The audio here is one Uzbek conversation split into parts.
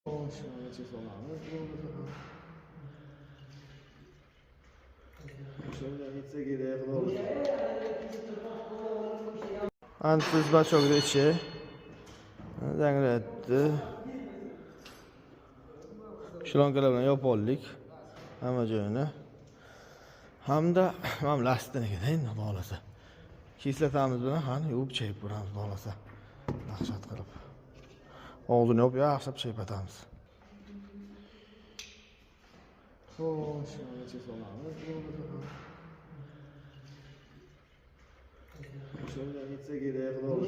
Şöyle solamiz bo'ldi. Şöyle gitse gerek olur. Antiz bachokda ichi zanglatdi. Shlonkalar bilan yopib oldik hamma joyini. Hamda mana lastiniga endi bog'lasa. Kislatamiz bilan qani yuvib chayib ko'ramiz bog'lasa. Dahshat qilib. Og'zini yopib yaxshilab chaypatamiz. Xo'sh, mana solamiz bo'ldi. Şöyle gitse gerek olur.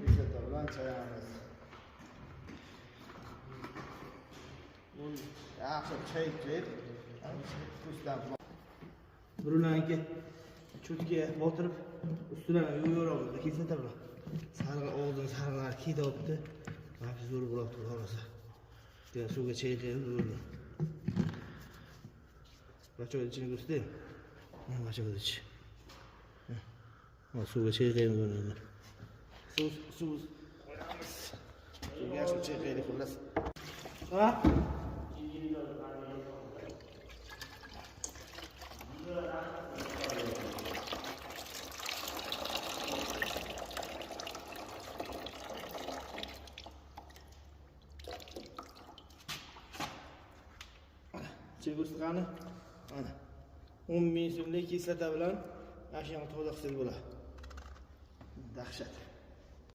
Kislatlar bilan chayamiz. Yaxshi chayib, ustdan burulanki cho'tga botirib ustidan yuvoramiz. Kislatlar bilan sarg'a og'zini sarg'ar kiydi. Mana zo'r bo'ladi xolasa. Degan suvga chayqaymiz zo'rni. Bachog'ni ichini ko'rsataymi? Mana bachog'ni ichi. Mana suvga chayqaymiz buni. Suv qo'yamiz. Suvga yaxshi chayqaylik xullas. Ha? Chegust qani? Mana 10 ming so'mlik kislota bilan ashyoqni toza qilsak bo'ladi. Dahshat.